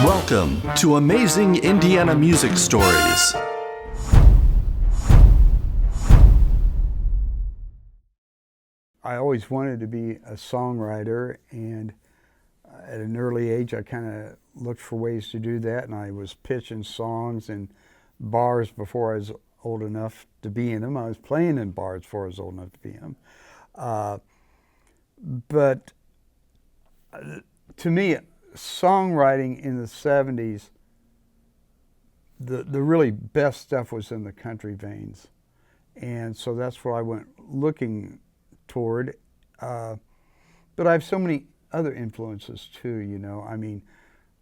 Welcome to Amazing Indiana Music Stories. I always wanted to be a songwriter, and at an early age I kind of looked for ways to do that, and I was pitching songs in bars before I was old enough to be in them. I was playing in bars before I was old enough to be in them. But to me, songwriting in the 70s, the really best stuff was in the country veins. And so that's what I went looking toward. But I have so many other influences too, you know. I mean,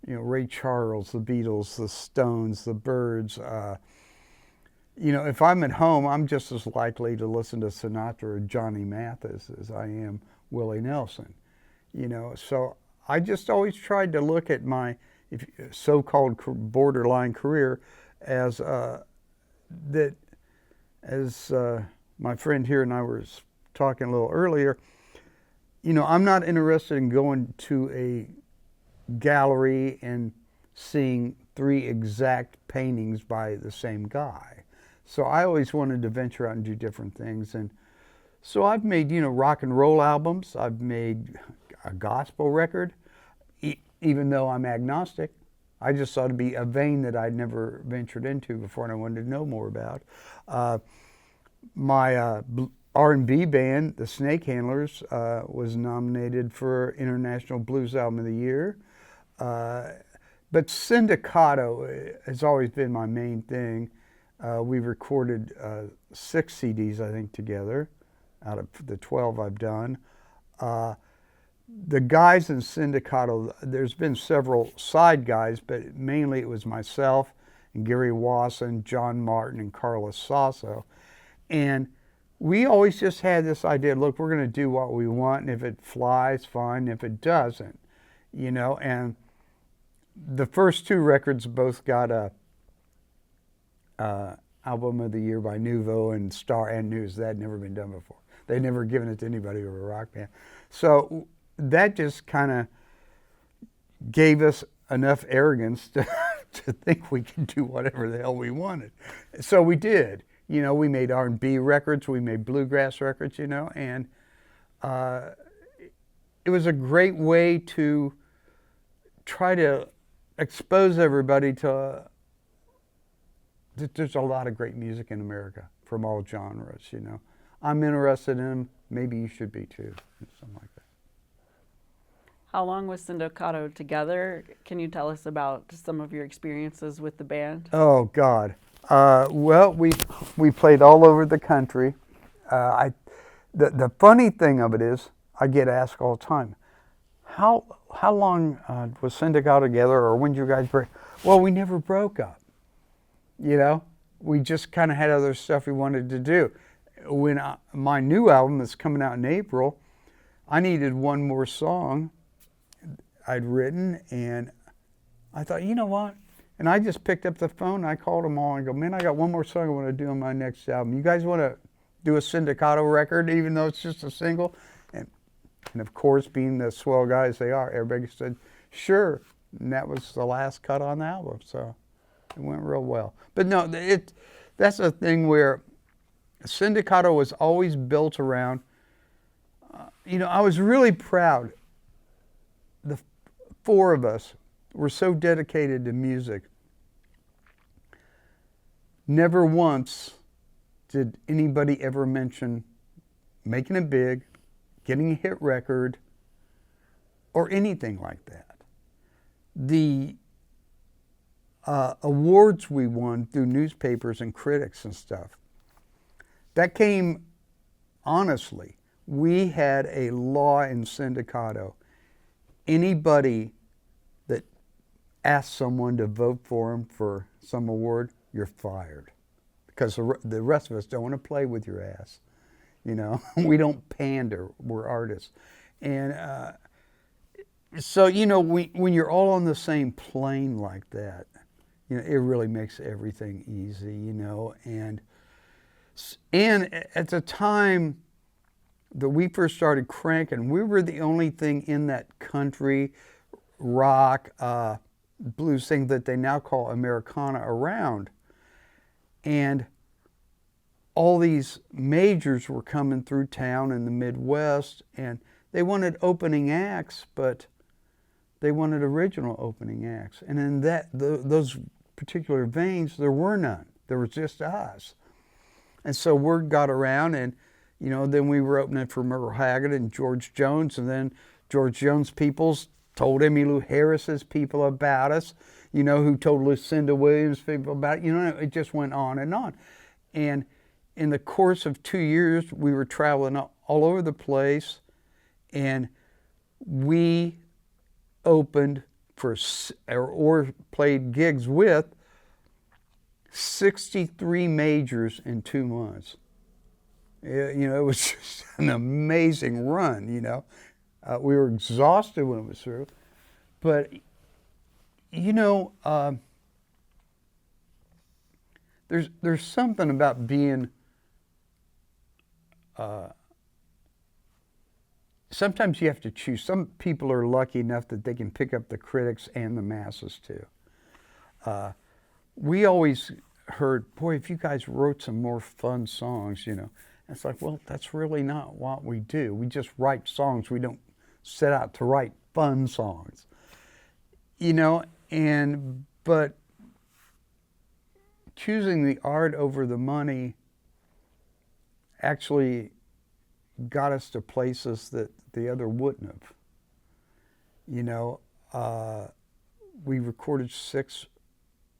you know, Ray Charles, the Beatles, the Stones, the Byrds. You know, if I'm at home, I'm just as likely to listen to Sinatra or Johnny Mathis as I am Willie Nelson. You know, so I just always tried to look at my so-called borderline career as my friend here and I were talking a little earlier. You know, I'm not interested in going to a gallery and seeing 3 exact paintings by the same guy. So I always wanted to venture out and do different things. And so I've made, you know, rock and roll albums. I've made a gospel record, even though I'm agnostic. I just thought it'd be a vein that I'd never ventured into before and I wanted to know more about. My R&B band, the Snake Handlers, was nominated for International Blues Album of the Year. But Sindacato has always been my main thing. We recorded 6 CDs, I think, together out of the 12 I've done. The guys in Sindacato, there's been several side guys, but mainly it was myself and Gary Wasson, Jon Martin, and Carl LoSasso. And we always just had this idea, look, we're going to do what we want, and if it flies, fine, if it doesn't, you know. And the first 2 records both got a Album of the Year by Nouveau and Star and News. That had never been done before. They'd never given it to anybody over a rock band. So that just kind of gave us enough arrogance to think we could do whatever the hell we wanted. So we did. You know, we made R&B records, we made bluegrass records, you know, and it was a great way to try to expose everybody to there's a lot of great music in America from all genres, you know. I'm interested in them, maybe you should be too, something like that. How long was Sindacato together? Can you tell us about some of your experiences with the band? Oh, God. Well, we played all over the country. The funny thing of it is, I get asked all the time, how long was Sindacato together, or when did you guys break? Well, we never broke up. You know, we just kind of had other stuff we wanted to do. When my new album that's coming out in April, I needed one more song I'd written, and I thought, you know what? And I just picked up the phone, and I called them all, and I go, man, I got one more song I want to do on my next album. You guys want to do a Sindacato record, even though it's just a single? And of course, being the swell guys they are, everybody said, sure. And that was the last cut on the album, so it went real well. But no, that's a thing where Sindacato was always built around, you know, I was really proud. The 4 of us were so dedicated to music. Never once did anybody ever mention making it big, getting a hit record, or anything like that. The awards we won through newspapers and critics and stuff, that came honestly. We had a law in Sindacato. Anybody that asked someone to vote for him for some award, you're fired. Because the rest of us don't want to play with your ass. You know, we don't pander, we're artists. And so, you know, when you're all on the same plane like that, you know, it really makes everything easy, you know. And at the time that we first started cranking, we were the only thing in that country rock, blues thing that they now call Americana around. And all these majors were coming through town in the Midwest, and they wanted opening acts, but they wanted original opening acts. And in those particular veins, there were none. There was just us. And so word got around, and then we were opening for Merle Haggard and George Jones, and then George Jones' peoples told Emmylou Harris's people about us, who told Lucinda Williams' people about it. It just went on. And in the course of 2 years, we were traveling all over the place, and we opened for, or played gigs with 63 majors in 2 months. It was just an amazing run, we were exhausted when it was through. But, there's something about being, sometimes you have to choose. Some people are lucky enough that they can pick up the critics and the masses too. We always heard, boy, if you guys wrote some more fun songs, It's like, well, that's really not what we do. We just write songs. We don't set out to write fun songs. But choosing the art over the money actually got us to places that the other wouldn't have. We recorded 6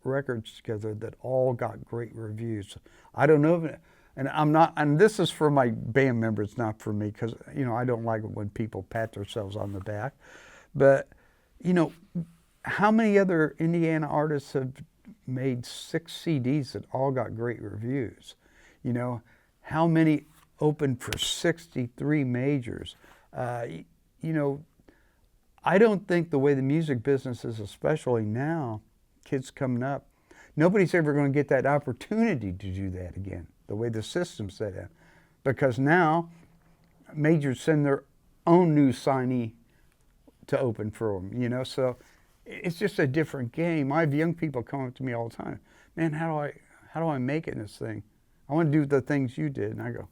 records together that all got great reviews. I don't know if, and this is for my band members, not for me, because I don't like it when people pat themselves on the back. But how many other Indiana artists have made 6 CDs that all got great reviews? How many opened for 63 majors? I don't think the way the music business is, especially now, kids coming up, nobody's ever going to get that opportunity to do that again, the way the system's set up. Because now, majors send their own new signee to open for them, so it's just a different game. I have young people come up to me all the time, man, how do I make it in this thing? I want to do the things you did. And I go,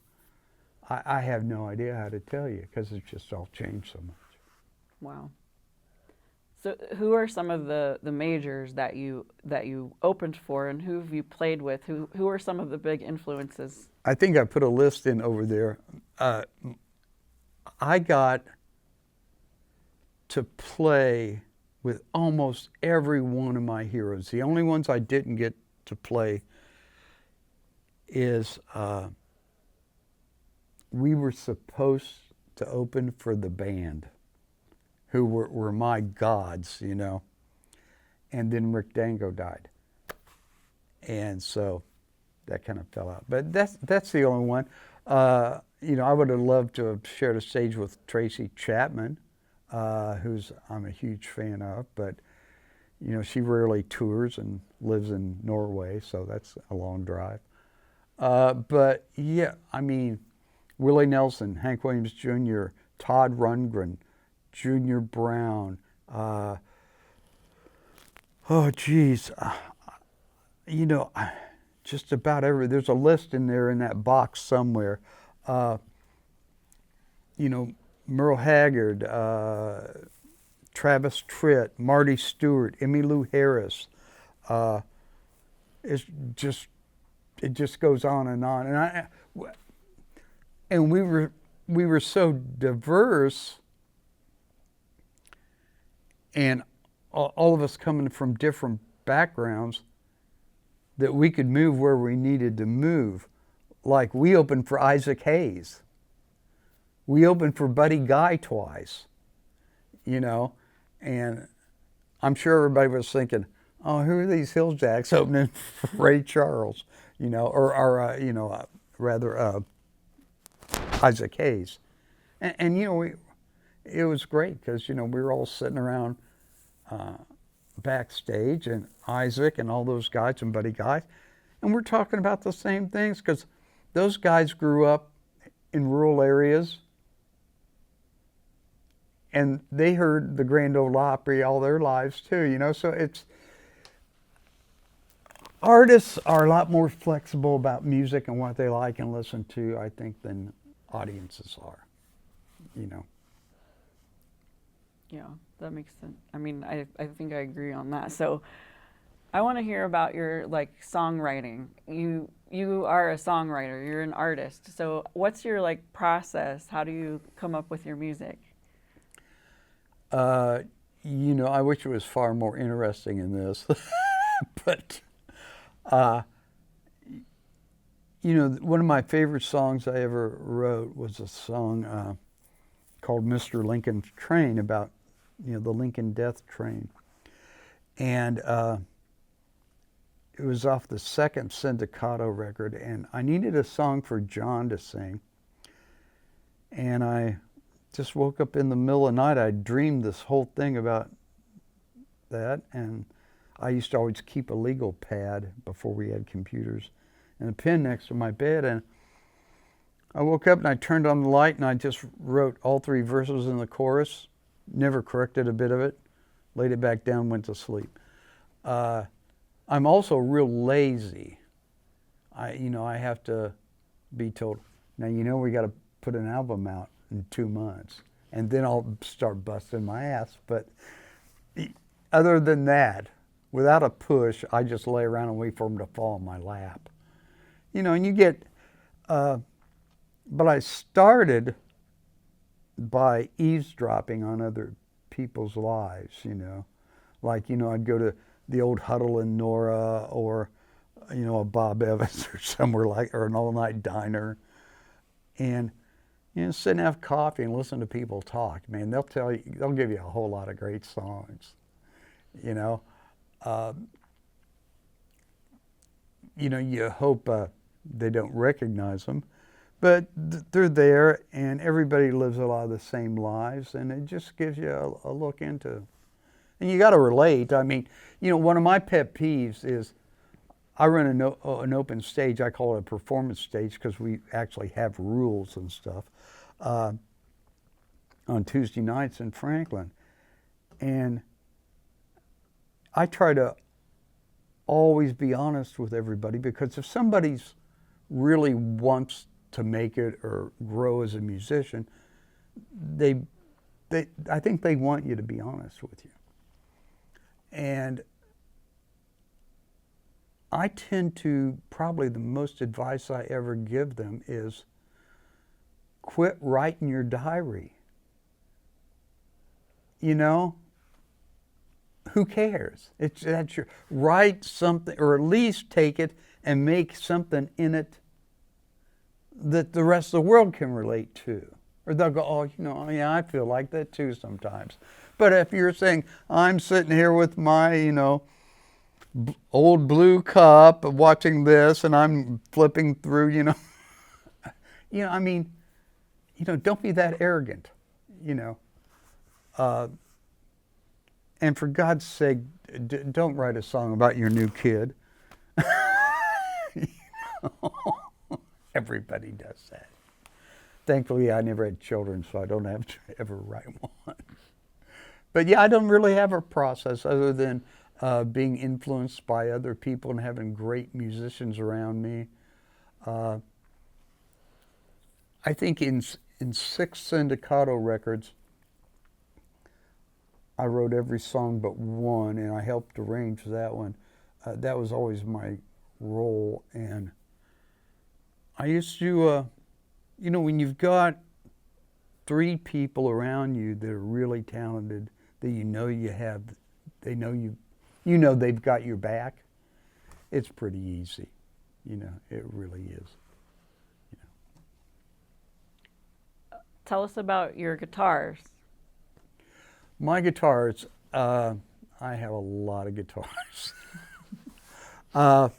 I have no idea how to tell you, because it's just all changed so much. Wow. So who are some of the majors that you opened for, and who have you played with? Who are some of the big influences? I think I put a list in over there. I got to play with almost every one of my heroes. The only ones I didn't get to play is we were supposed to open for the band, who were my gods, and then Rick Dango died. And so that kind of fell out. But that's the only one. I would have loved to have shared a stage with Tracy Chapman, who's I'm a huge fan of, but she rarely tours and lives in Norway, so that's a long drive. But yeah, Willie Nelson, Hank Williams Jr., Todd Rundgren, Junior Brown, just about every, there's a list in there in that box somewhere. Merle Haggard, Travis Tritt, Marty Stewart, Emmylou Harris. It just goes on. And we were so diverse, and all of us coming from different backgrounds, that we could move where we needed to move. Like, we opened for Isaac Hayes. We opened for Buddy Guy twice, and I'm sure everybody was thinking, oh, who are these Hill Jacks opening for Ray Charles, Isaac Hayes. And it was great, because, we were all sitting around backstage, and Isaac and all those guys and Buddy Guy, and we're talking about the same things, because those guys grew up in rural areas, and they heard the Grand Ole Opry all their lives too, you know. So it's, artists are a lot more flexible about music and what they like and listen to, I think, than audiences are, you know. Yeah, that makes sense. I mean, I think I agree on that. So I want to hear about your like songwriting. You are a songwriter, you're an artist. So what's your like process? How do you come up with your music? You know, I wish it was far more interesting in this, but you know, one of my favorite songs I ever wrote was a song called Mr. Lincoln's Train, about, you know, the Lincoln Death Train. And it was off the second Sindacato record, and I needed a song for Jon to sing. And I just woke up in the middle of the night. I dreamed this whole thing about that, and I used to always keep a legal pad before we had computers and a pen next to my bed. And I woke up and I turned on the light and I just wrote all 3 verses in the chorus, never corrected a bit of it, laid it back down, went to sleep. I'm also real lazy. I have to be told, now, you know, we got to put an album out in 2 months, and then I'll start busting my ass. But other than that, without a push, I just lay around and wait for them to fall in my lap. You know, and you get, but I started by eavesdropping on other people's lives, you know. Like, you know, I'd go to the old Huddle in Nora, or, you know, a Bob Evans or somewhere like, or an all-night diner. And, you know, sit and have coffee and listen to people talk. Man, they'll give you a whole lot of great songs, you know. You know, you hope they don't recognize them, but they're there, and everybody lives a lot of the same lives, and it just gives you a look into, and you got to relate. I mean, you know, one of my pet peeves is I run an open stage. I call it a performance stage because we actually have rules and stuff on Tuesday nights in Franklin, and I try to always be honest with everybody, because if somebody's really wants to make it or grow as a musician, I think they want you to be honest with you. And I tend to, probably the most advice I ever give them is quit writing your diary. You know, who cares? Write something, or at least take it and make something in it that the rest of the world can relate to. Or they'll go, oh, you know, yeah, I feel like that too sometimes. But if you're saying, I'm sitting here with my, you know, old blue cup watching this, and I'm flipping through, you know, I mean, you know, don't be that arrogant, you know. And for God's sake, don't write a song about your new kid. You know? Everybody does that. Thankfully, I never had children, so I don't have to ever write one. But yeah, I don't really have a process other than being influenced by other people and having great musicians around me. I think in 6 Sindacato records, I wrote every song but one, and I helped arrange that one. That was always my role. And I used to, you know, when you've got 3 people around you that are really talented, that you know you have, they know you know they've got your back, it's pretty easy. You know, it really is. You know. Tell us about your guitars. My guitars, I have a lot of guitars. I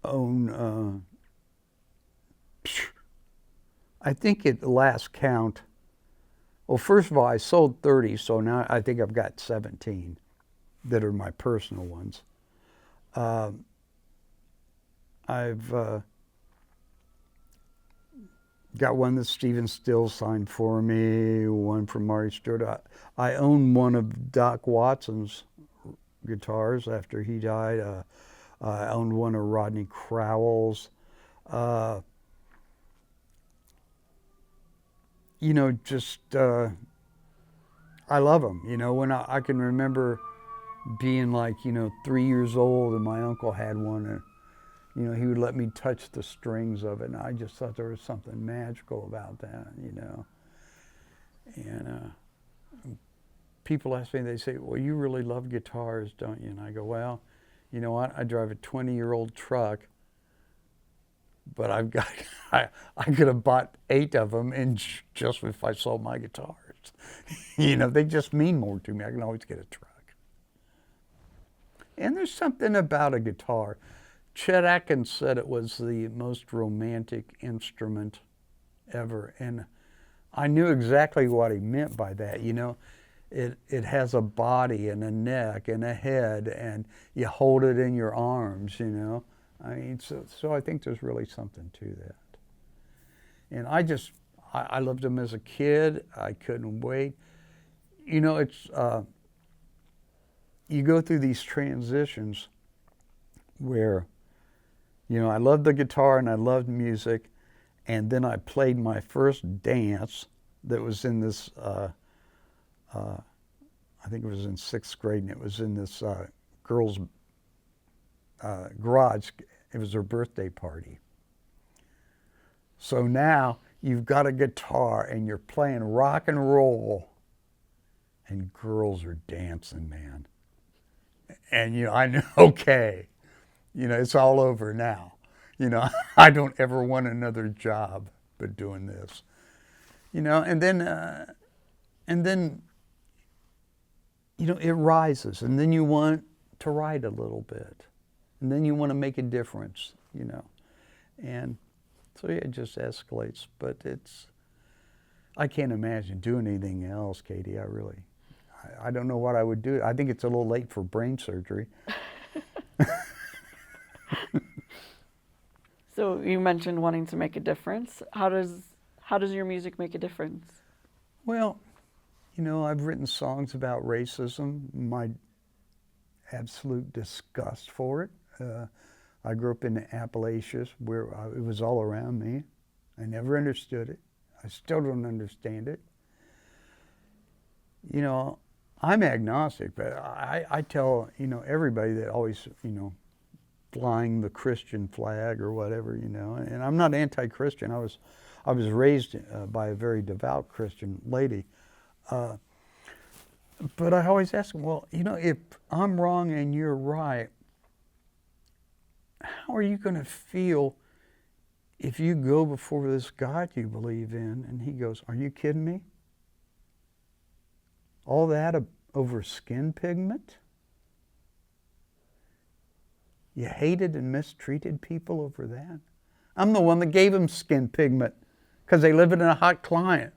own, I think at the last count, well, first of all, I sold 30, so now I think I've got 17 that are my personal ones. I've got one that Stephen Still signed for me, one from Maury Stewart. I own one of Doc Watson's guitars after he died. I owned one of Rodney Crowell's. You know, just I love them. You know, when I can remember being like, 3 years old, and my uncle had one, and he would let me touch the strings of it, and I just thought there was something magical about that, And people ask me, they say, well, you really love guitars, don't you? And I go, well, you know what? I drive a 20-year-old truck, but I've got, I could have bought 8 of them and just if I sold my guitars. They just mean more to me. I can always get a truck. And there's something about a guitar. Chet Atkins said it was the most romantic instrument ever. And I knew exactly what he meant by that. It has a body and a neck and a head, and you hold it in your arms, I mean, so I think there's really something to that. And I loved them as a kid. I couldn't wait. It's, you go through these transitions where, I loved the guitar and I loved music, and then I played my first dance that was in this, I think it was in 6th grade, and it was in this girl's garage. It was her birthday party. So now you've got a guitar and you're playing rock and roll, and girls are dancing, man. And I know, okay, it's all over now. I don't ever want another job but doing this. And then it rises, and then you want to write a little bit, and then you want to make a difference, and so it just escalates. But I can't imagine doing anything else, Katie. I don't know what I would do. I think it's a little late for brain surgery. So you mentioned wanting to make a difference. How does your music make a difference? Well, I've written songs about racism, my absolute disgust for it. I grew up in the Appalachians where it was all around me. I never understood it. I still don't understand it. I'm agnostic, but I tell, everybody that always, flying the Christian flag or whatever, and I'm not anti-Christian. I was raised by a very devout Christian lady. But I always ask them, well, if I'm wrong and you're right, how are you going to feel if you go before this God you believe in? And he goes, are you kidding me? All that over skin pigment? You hated and mistreated people over that? I'm the one that gave them skin pigment because they live in a hot climate,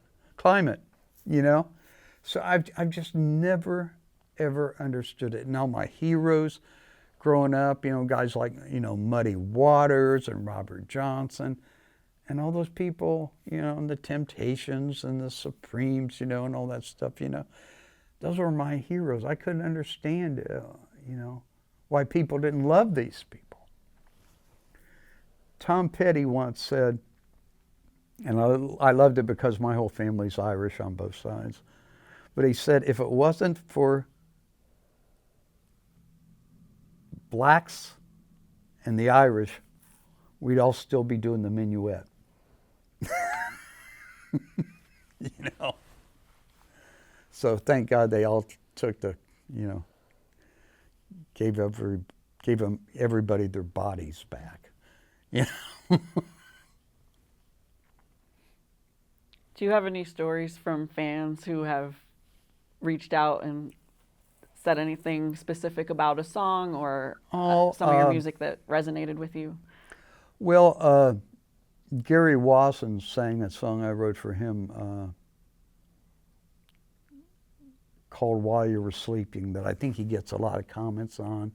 So I've just never, ever understood it. Now my heroes growing up, guys like, Muddy Waters and Robert Johnson and all those people, and the Temptations and the Supremes, and all that stuff, those were my heroes. I couldn't understand, why people didn't love these people. Tom Petty once said, and I loved it because my whole family's Irish on both sides, but he said, if it wasn't for blacks and the Irish, we'd all still be doing the minuet. So thank God they all took gave everybody their bodies back. Do you have any stories from fans who have reached out and said anything specific about a song or some of your music that resonated with you? Well, Gary Wasson sang a song I wrote for him called While You Were Sleeping that I think he gets a lot of comments on.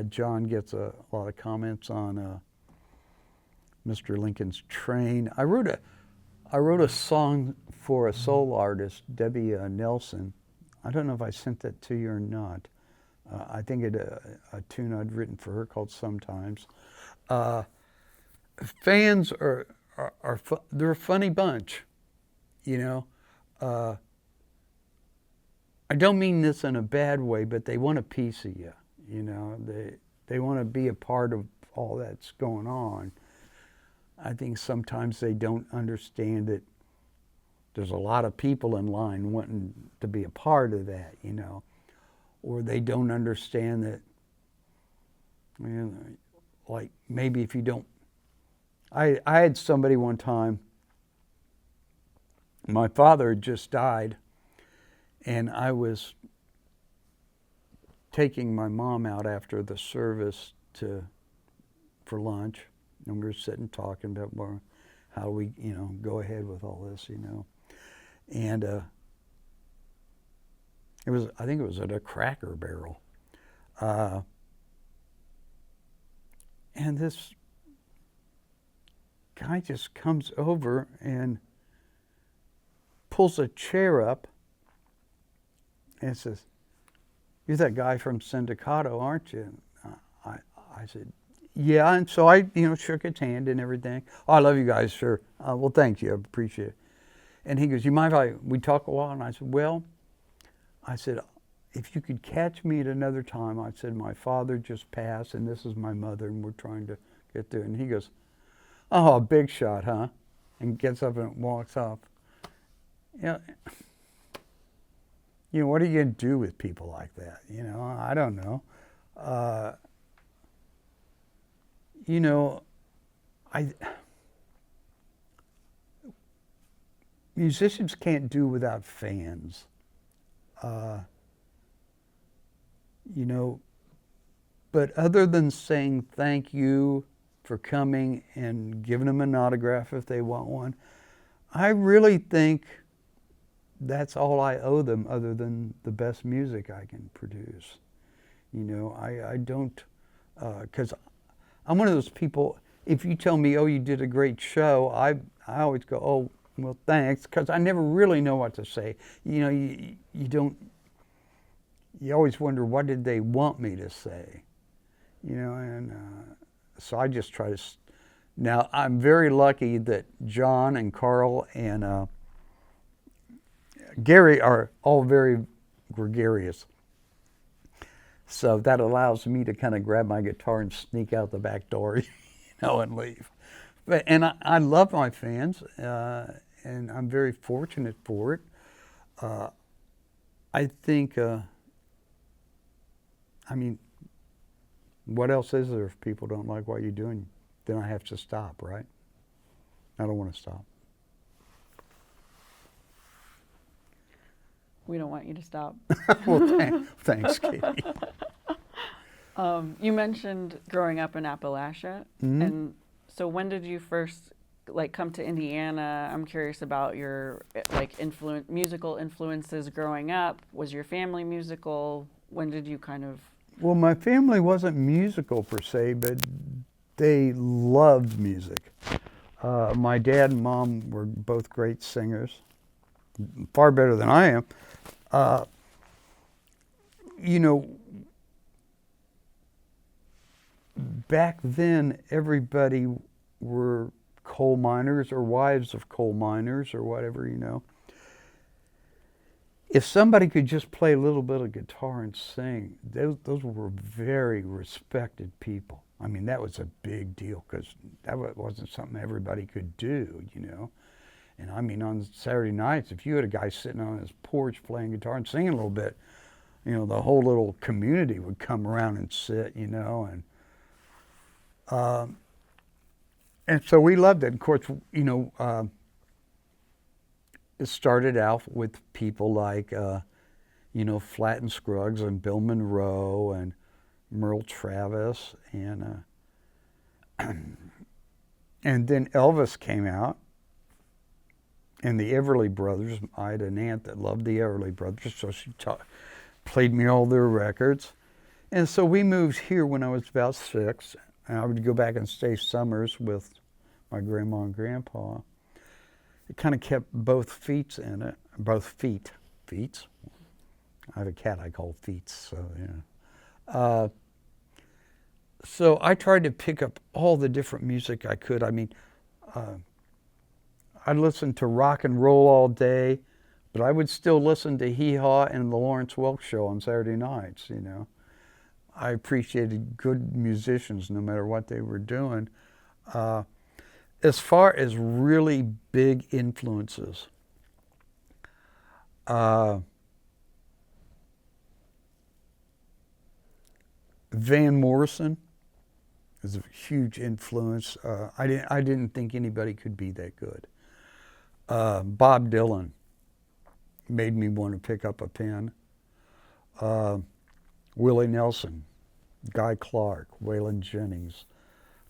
John gets a lot of comments on. Mr. Lincoln's Train. I wrote a song for a soul artist, Debbie Nelson. I don't know if I sent that to you or not. I think a tune I'd written for her called Sometimes. Fans they're a funny bunch, you know. I don't mean this in a bad way, but they want a piece of you, you know. They want to be a part of all that's going on. I think sometimes they don't understand that there's a lot of people in line wanting to be a part of that, you know. Or they don't understand that, you know, like maybe if you don't. I had somebody one time, my father had just died, and I was taking my mom out after the service for lunch, and we were sitting talking about how we, you know, go ahead with all this, you know. And I think it was at a Cracker Barrel. And this guy just comes over and pulls a chair up and says, "You're that guy from Sindacato, aren't you?" I said, "Yeah." And so I, you know, shook his hand and everything. "Oh, I love you guys, sure." "Well, thank you, I appreciate it." And he goes, "You mind if we talk a while?" And I said, "Well," I said, "if you could catch me at another time," I said, "my father just passed, and this is my mother, and we're trying to get there." And he goes, "Oh, a big shot, huh?" And gets up and walks off. You know, what are you going to do with people like that? You know, I don't know. You know, musicians can't do without fans. You know, but other than saying thank you for coming and giving them an autograph if they want one, I really think that's all I owe them, other than the best music I can produce. You know, I don't, because I'm one of those people, if you tell me, "Oh, you did a great show," I always go, "Oh, well, thanks," because I never really know what to say. You know, you don't, you always wonder, what did they want me to say? You know, and so I just try to. Now, I'm very lucky that Jon and Carl and Gary are all very gregarious. So that allows me to kind of grab my guitar and sneak out the back door, you know, and leave. And I love my fans, and I'm very fortunate for it. I think, I mean, what else is there if people don't like what you're doing? Then I have to stop, right? I don't want to stop. We don't want you to stop. Well, thanks, Katie. You mentioned growing up in Appalachia, and so when did you first come to Indiana? I'm curious about your musical influences growing up. Was your family musical? When did you kind of? Well, my family wasn't musical per se, but they loved music. My dad and mom were both great singers, far better than I am. You know, back then everybody were coal miners or wives of coal miners or whatever, you know. If somebody could just play a little bit of guitar and sing, those were very respected people. I mean, that was a big deal because that wasn't something everybody could do, you know. And I mean, on Saturday nights, if you had a guy sitting on his porch playing guitar and singing a little bit, you know, the whole little community would come around and sit, you know, and so we loved it. Of course, you know, it started out with people like, you know, Flatt and Scruggs and Bill Monroe and Merle Travis, and then Elvis came out, and the Everly Brothers. I had an aunt that loved the Everly Brothers, so she played me all their records. And so we moved here when I was about 6, and I would go back and stay summers with my grandma and grandpa. It kind of kept both feet in it, both feet. Feet? I have a cat I call Feets, so yeah. So I tried to pick up all the different music I could. I mean, I listened to rock and roll all day, but I would still listen to Hee Haw and the Lawrence Welk Show on Saturday nights, you know. I appreciated good musicians no matter what they were doing. As far as really big influences, Van Morrison is a huge influence. I didn't think anybody could be that good. Bob Dylan made me want to pick up a pen. Willie Nelson, Guy Clark, Waylon Jennings,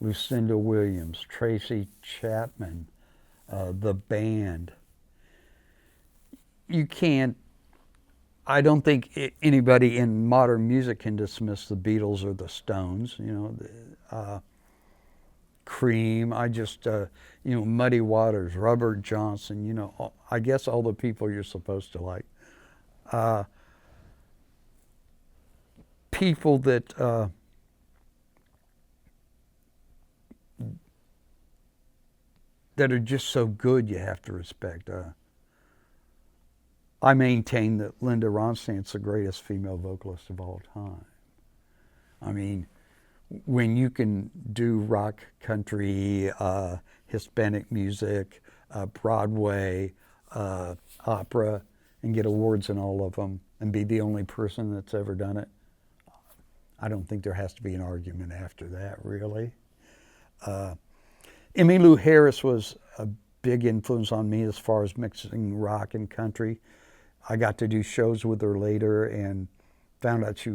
Lucinda Williams, Tracy Chapman, the band. You can't, I don't think anybody in modern music can dismiss the Beatles or the Stones, you know, Cream. I just, you know, Muddy Waters, Robert Johnson, you know, I guess all the people you're supposed to like. People that that are just so good you have to respect. I maintain that Linda Ronstadt's the greatest female vocalist of all time. I mean, when you can do rock, country, Hispanic music, Broadway, opera, and get awards in all of them, and be the only person that's ever done it, I don't think there has to be an argument after that, really. Emmylou Harris was a big influence on me as far as mixing rock and country. I got to do shows with her later and found out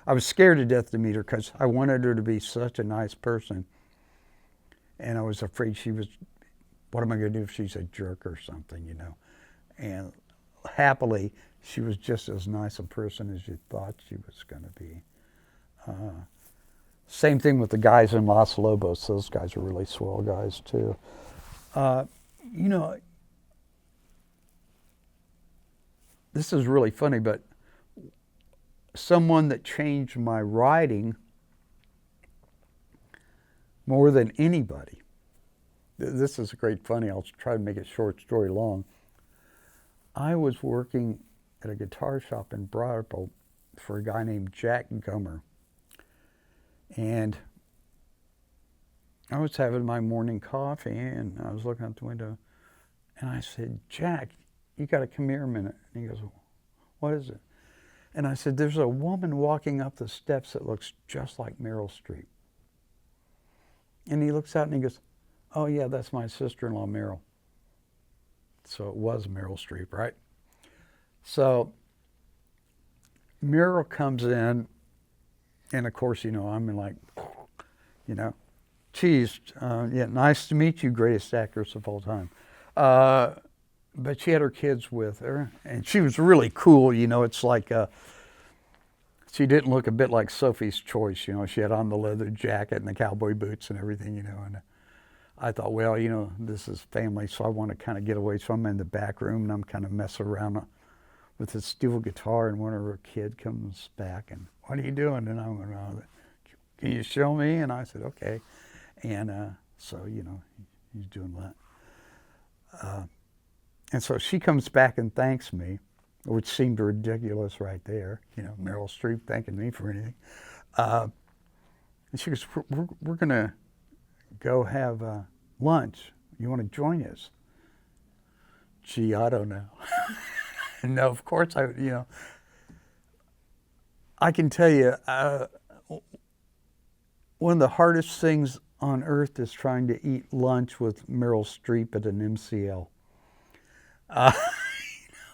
I was scared to death to meet her because I wanted her to be such a nice person. And I was afraid what am I going to do if she's a jerk or something, you know? And happily, she was just as nice a person as you thought she was going to be. Same thing with the guys in Los Lobos. Those guys are really swell guys, too. You know, this is really funny, but someone that changed my writing more than anybody. This is great funny. I'll try to make it short story long. I was working at a guitar shop in Broad Ripple for a guy named Jack Gummer. And I was having my morning coffee and I was looking out the window and I said, Jack, you got to come here a minute. And he goes, what is it? And I said, there's a woman walking up the steps that looks just like Meryl Streep. And he looks out and he goes, oh yeah, that's my sister-in-law, Meryl. So it was Meryl Streep, right? So Meryl comes in, and of course, you know, I'm like, you know, geez, yeah, nice to meet you, greatest actress of all time. But she had her kids with her, and she was really cool, you know, it's like, she didn't look a bit like Sophie's Choice, you know, she had on the leather jacket and the cowboy boots and everything, you know, and I thought, well, you know, this is family, so I want to kind of get away. So I'm in the back room, and I'm kind of messing around with this steel guitar, and one of her kid comes back, and what are you doing? And I went, oh, can you show me? And I said, okay. And so, you know, he's doing that. And so she comes back and thanks me, which seemed ridiculous right there. You know, Meryl Streep thanking me for anything. And she goes, we're going to go have lunch. You want to join us? Gee, I don't know. No, of course you know. I can tell you, one of the hardest things on earth is trying to eat lunch with Meryl Streep at an MCL. You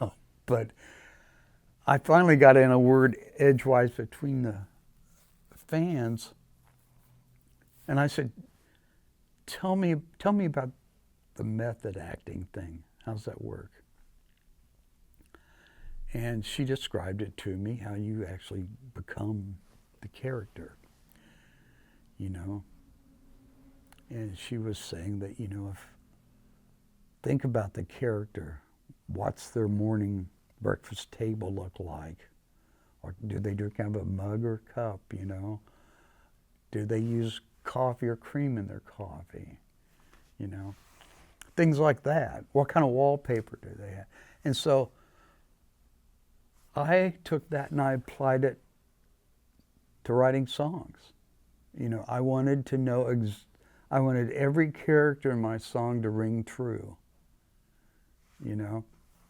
know, but I finally got in a word edgewise between the fans, and I said, tell me about the method acting thing. How's that work? And she described it to me, how you actually become the character, you know. and she was saying that, you know, think about the character. What's their morning breakfast table look like? Or do they drink out of a mug or cup, you know? Do they use coffee or cream in their coffee? You know, things like that. What kind of wallpaper do they have? And so I took that and I applied it to writing songs. You know, I wanted to know, I wanted every character in my song to ring true, you know?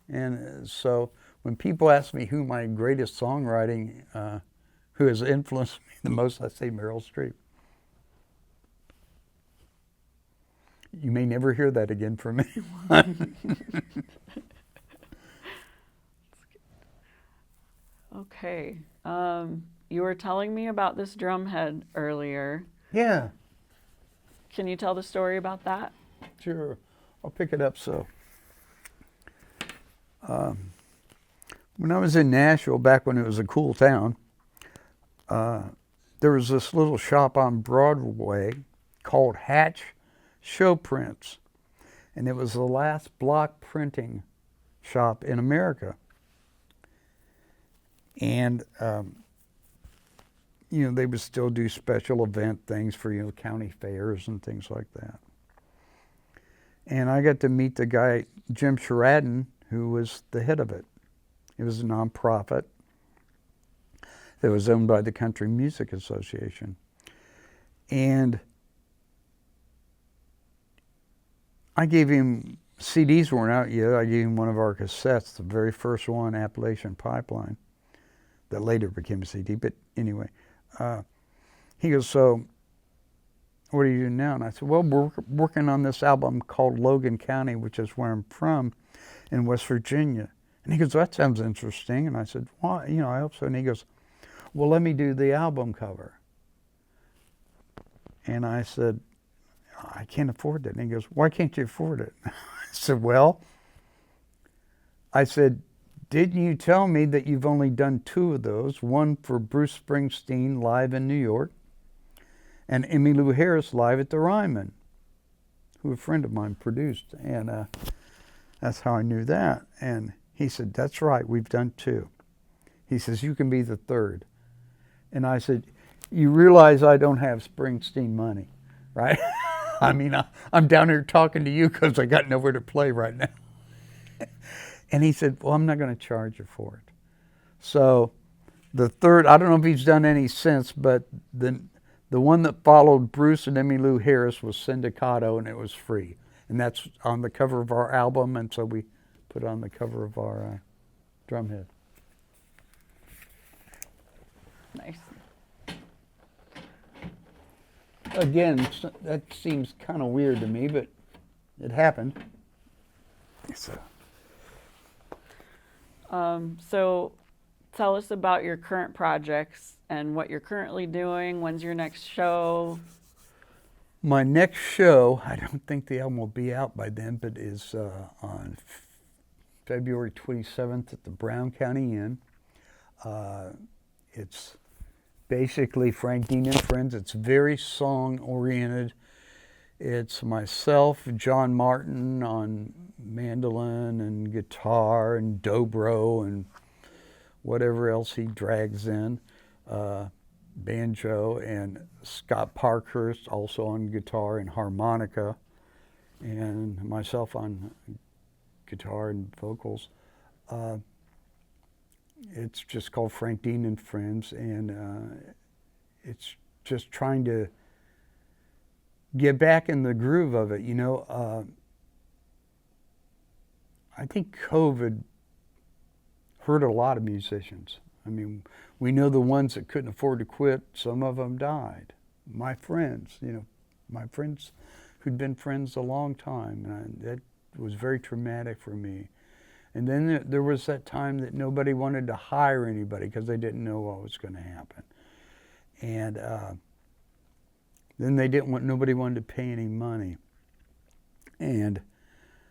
And so when people ask me who my greatest songwriting, who has influenced me the most, I say Meryl Streep. You may never hear that again from anyone. Okay. You were telling me about this drum head earlier. Yeah. Can you tell the story about that? Sure. I'll pick it up. So, when I was in Nashville, back when it was a cool town, there was this little shop on Broadway called Hatch Show Prints. And it was the last block printing shop in America. And, you know, they would still do special event things for, you know, county fairs and things like that. And I got to meet the guy, Jim Sheridan, who was the head of it. It was a nonprofit that was owned by the Country Music Association. And I gave him, CDs weren't out yet, I gave him one of our cassettes, the very first one, Appalachian Pipeline, that later became a CD, but anyway. He goes, so what are you doing now? And I said, well, we're working on this album called Logan County, which is where I'm from, in West Virginia. And he goes, that sounds interesting. And I said, well, you know, I hope so. And he goes, well, let me do the album cover. And I said, I can't afford that. And he goes, why can't you afford it? I said, well, didn't you tell me that you've only done 2 of those, one for Bruce Springsteen live in New York and Emmylou Harris live at the Ryman, who a friend of mine produced. And that's how I knew that. And he said, that's right, we've done 2. He says, you can be the 3rd. And I said, you realize I don't have Springsteen money, right? I mean, I'm down here talking to you because I got nowhere to play right now. And he said, well, I'm not going to charge you for it. So the 3rd, I don't know if he's done any since, but the one that followed Bruce and Emmylou Harris was Sindacato, and it was free. And that's on the cover of our album, and so we put it on the cover of our drumhead. Nice. Again, that seems kind of weird to me, but it happened. So tell us about your current projects and what you're currently doing. When's your next show? My next show, I don't think the album will be out by then, but is on February 27th at the Brown County Inn. It's basically Frank Dean and Friends. It's very song-oriented. It's myself, Jon Martin on mandolin and guitar and dobro and whatever else he drags in, banjo, and Scott Parkhurst also on guitar and harmonica, and myself on guitar and vocals. It's just called Frank Dean and Friends, and it's just trying to get back in the groove of it. You know, I think COVID hurt a lot of musicians. I mean, we know the ones that couldn't afford to quit, some of them died. My friends, you know, my friends who'd been friends a long time, and that was very traumatic for me. And then there was that time that nobody wanted to hire anybody because they didn't know what was going to happen. And then nobody wanted to pay any money. And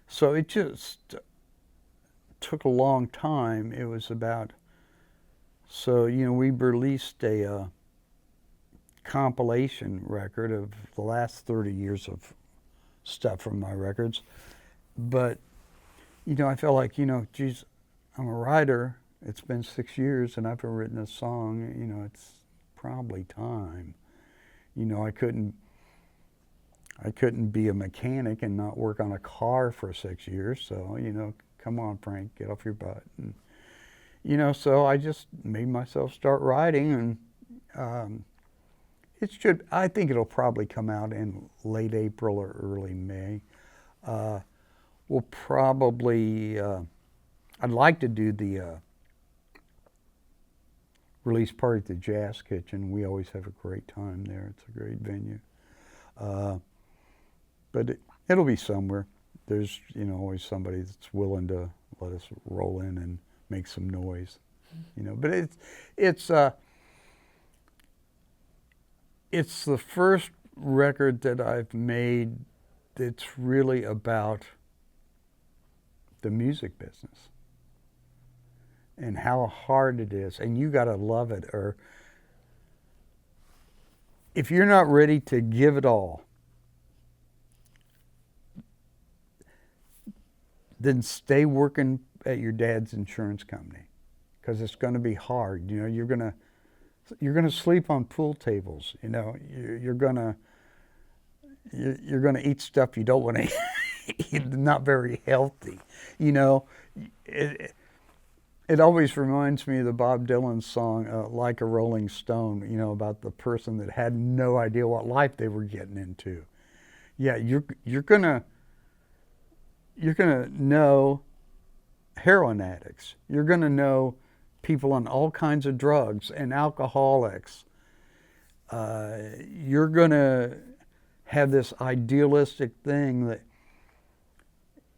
so it just took a long time. It was about, so, you know, we released a compilation record of the last 30 years of stuff from my records. But, you know, I felt like, you know, geez, I'm a writer. It's been 6 years and I've written a song. You know, it's probably time. You know, I couldn't be a mechanic and not work on a car for 6 years. So, you know, come on, Frank, get off your butt. And, you know, so I just made myself start writing, and I think it'll probably come out in late April or early May. We'll probably, I'd like to do the release party at the Jazz Kitchen. We always have a great time there. It's a great venue. But it'll be somewhere. There's, you know, always somebody that's willing to let us roll in and make some noise, you know. But it's the first record that I've made that's really about the music business and how hard it is, and you got to love it, or if you're not ready to give it all, then stay working at your dad's insurance company, because it's going to be hard. You know, you're gonna sleep on pool tables. You know, you're gonna eat stuff you don't want to eat, not very healthy. You know, it always reminds me of the Bob Dylan song "Like a Rolling Stone." You know, about the person that had no idea what life they were getting into. Yeah, you're gonna know heroin addicts. You're going to know people on all kinds of drugs and alcoholics. You're going to have this idealistic thing that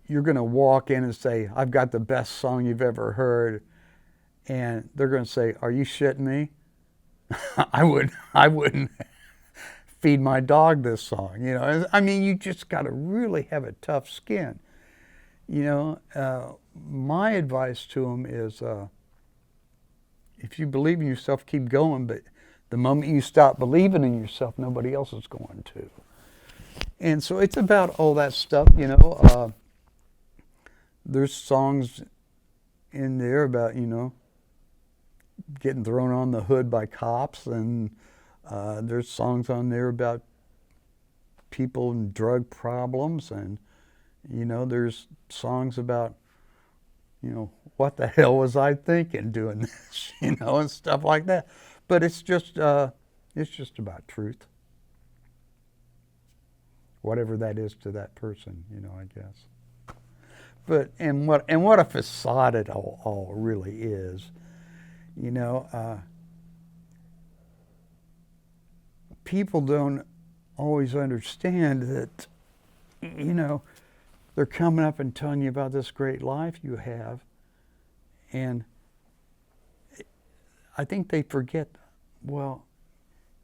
you're going to walk in and say, I've got the best song you've ever heard. And they're going to say, are you shitting me? I wouldn't feed my dog this song. You know, I mean, you just got to really have a tough skin. You know, my advice to them is, if you believe in yourself, keep going. But the moment you stop believing in yourself, nobody else is going to. And so it's about all that stuff, you know. There's songs in there about, you know, getting thrown on the hood by cops. And there's songs on there about people and drug problems. And you know, there's songs about, you know, what the hell was I thinking doing this, you know, and stuff like that. But it's just about truth, whatever that is to that person, you know, I guess. But and what a facade it all really is, you know. People don't always understand that, you know. They're coming up and telling you about this great life you have, and I think they forget, well,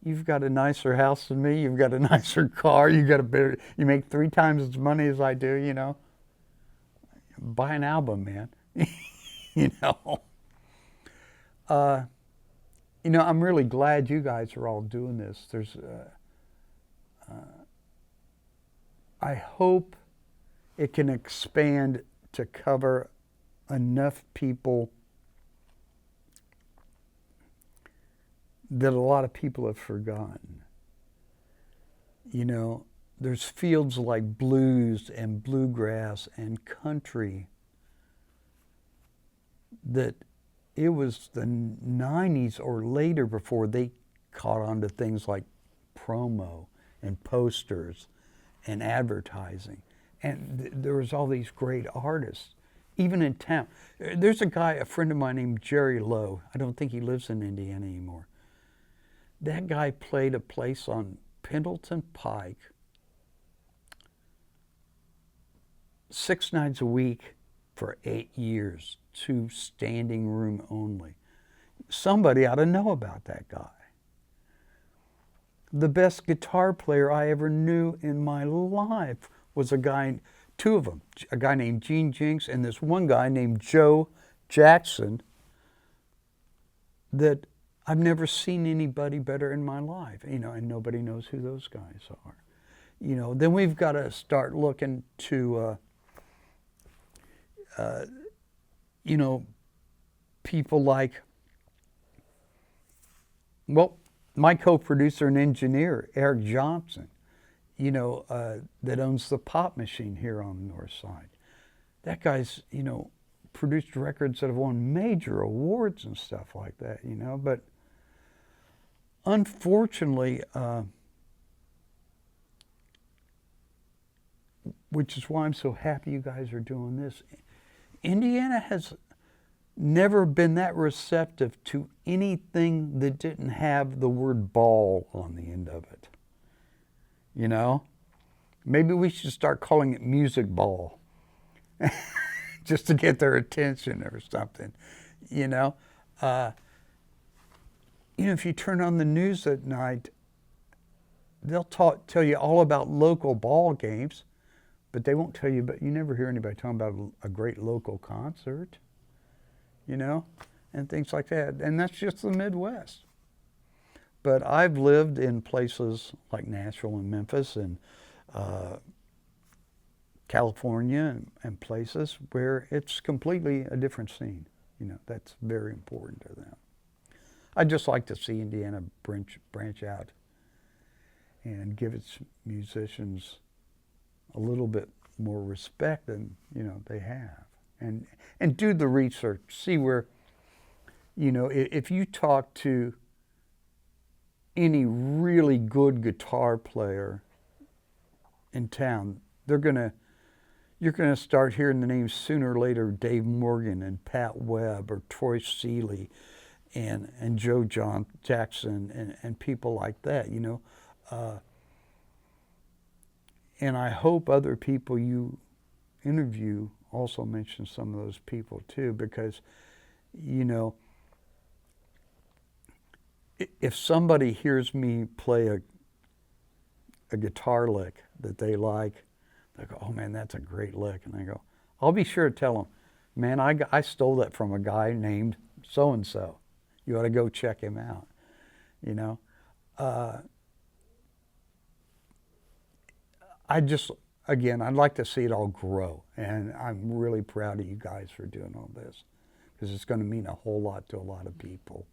you've got a nicer house than me, you've got a nicer car, you make 3 times as money as I do, you know. Buy an album, man. You know. You know, I'm really glad you guys are all doing this. I hope it can expand to cover enough people that a lot of people have forgotten. You know, there's fields like blues and bluegrass and country that it was the 90s or later before they caught on to things like promo and posters and advertising. And there was all these great artists, even in town. There's a friend of mine named Jerry Lowe. I don't think he lives in Indiana anymore. That guy played a place on Pendleton Pike 6 nights a week for 8 years, 2 standing room only. Somebody ought to know about that guy. The best guitar player I ever knew in my life was 2 of them, a guy named Gene Jinks and this one guy named Joe Jackson that I've never seen anybody better in my life, you know, and nobody knows who those guys are. You know, then we've got to start looking to, you know, people like, well, my co-producer and engineer, Eric Johnson, you know, that owns the Pop Machine here on the North Side. That guy's, you know, produced records that have won major awards and stuff like that, you know, but unfortunately, which is why I'm so happy you guys are doing this, Indiana has never been that receptive to anything that didn't have the word ball on the end of it. You know? Maybe we should start calling it music ball. Just to get their attention or something. You know? If you turn on the news at night, they'll tell you all about local ball games, but they won't tell you, but you never hear anybody talking about a great local concert, you know, and things like that. And that's just the Midwest. But I've lived in places like Nashville and Memphis and California and places where it's completely a different scene. You know, that's very important to them. I'd just like to see Indiana branch out and give its musicians a little bit more respect than, you know, they have. And do the research, see where, you know, if you talk to any really good guitar player in town, you're gonna start hearing the names sooner or later, Dave Morgan and Pat Webb or Troy Seeley and Joe John Jackson and people like that, you know. And I hope other people you interview also mention some of those people too, because, you know, if somebody hears me play a guitar lick that they like, they go, oh man, that's a great lick. And I go, I'll be sure to tell them, man, I stole that from a guy named so-and-so. You ought to go check him out, you know. I'd like to see it all grow. And I'm really proud of you guys for doing all this, because it's going to mean a whole lot to a lot of people.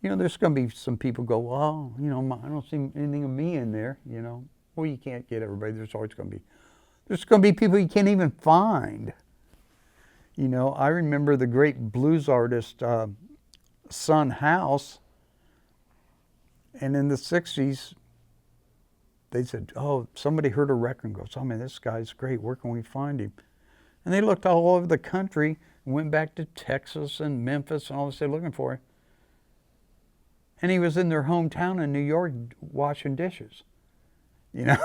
You know, there's going to be some people go, well, you know, I don't see anything of me in there, you know. Well, you can't get everybody. There's going to be people you can't even find. You know, I remember the great blues artist, Son House, and in the 60s, they said, oh, somebody heard a record and goes, oh man, this guy's great, where can we find him? And they looked all over the country and went back to Texas and Memphis and all this, they're looking for him. And he was in their hometown in New York washing dishes. You know,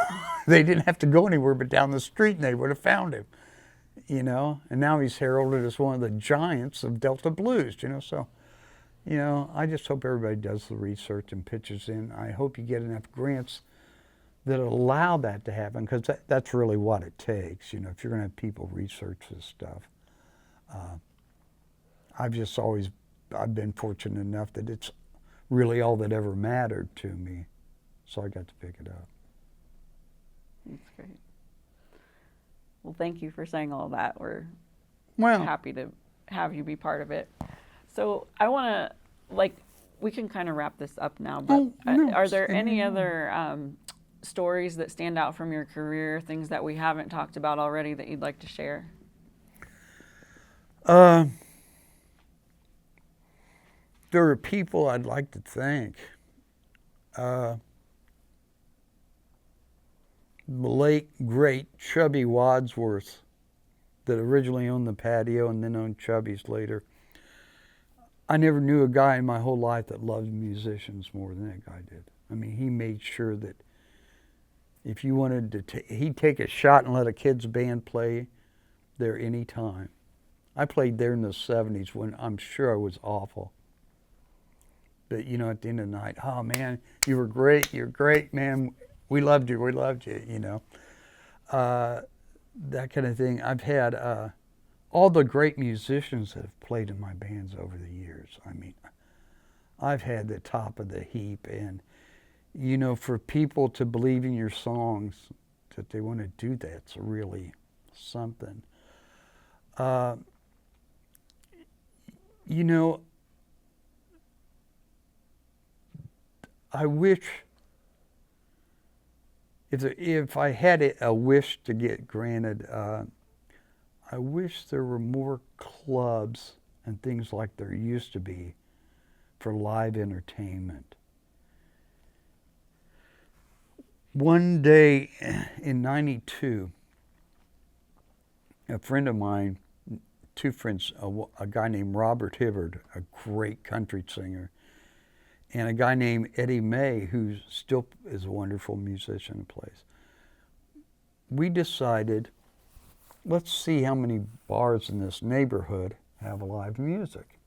they didn't have to go anywhere but down the street and they would have found him. You know, and now he's heralded as one of the giants of Delta blues, you know, so, you know, I just hope everybody does the research and pitches in. I hope you get enough grants that allow that to happen, because that's really what it takes, you know, if you're going to have people research this stuff. I've been fortunate enough that it's really all that ever mattered to me, so I got to pick it up. That's great. Well, thank you for saying all that. We're happy to have you be part of it. So I want to, we can kind of wrap this up now, but are there any other stories that stand out from your career, things that we haven't talked about already that you'd like to share? There are people I'd like to thank. The late, great Chubby Wadsworth, that originally owned the patio and then owned Chubby's later. I never knew a guy in my whole life that loved musicians more than that guy did. I mean, he made sure that if you wanted to, he'd take a shot and let a kid's band play there any time. I played there in the 70s when I'm sure I was awful. But, you know, at the end of the night, oh, man, you were great. You're great, man. We loved you, you know. That kind of thing. I've had all the great musicians that have played in my bands over the years. I mean, I've had the top of the heap. And, you know, for people to believe in your songs, that they want to do that's really something. You know, I wish, if I had a wish to get granted, I wish there were more clubs and things like there used to be for live entertainment. One day in '92, a friend of mine, two friends, a guy named Robert Hibbard, a great country singer, and a guy named Eddie May, who still is a wonderful musician and plays. We decided, let's see how many bars in this neighborhood have live music.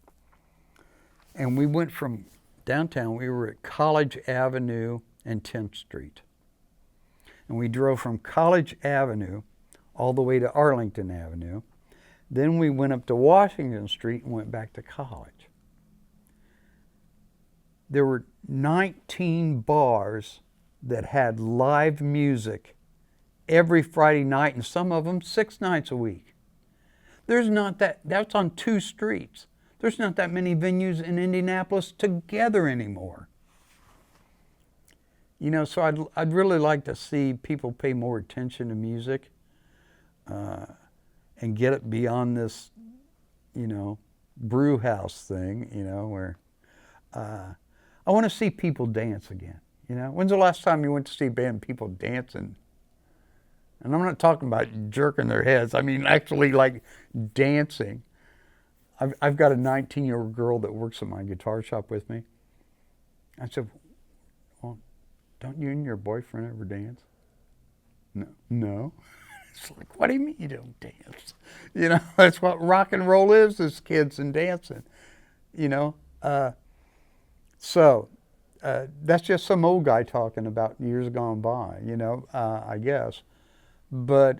And we went from downtown, we were at College Avenue and 10th Street. And we drove from College Avenue all the way to Arlington Avenue. Then we went up to Washington Street and went back to College. There were 19 bars that had live music every Friday night, and some of them 6 nights a week. There's not that's on 2 streets. There's not that many venues in Indianapolis together anymore. You know, so I'd really like to see people pay more attention to music and get it beyond this, you know, brew house thing, you know, where I want to see people dance again. You know, when's the last time you went to see a band people dancing? And I'm not talking about jerking their heads. I mean, actually like dancing. I've got a 19-year-old girl that works at my guitar shop with me. I said, well, don't you and your boyfriend ever dance? No. It's like, what do you mean you don't dance? You know, that's what rock and roll is kids and dancing. You know, so that's just some old guy talking about years gone by, you know, I guess. But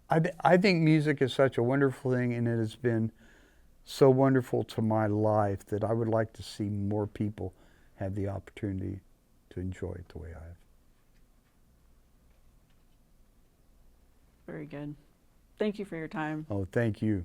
I think music is such a wonderful thing, and it has been so wonderful to my life that I would like to see more people have the opportunity to enjoy it the way I have. Very good. Thank you for your time. Oh, thank you.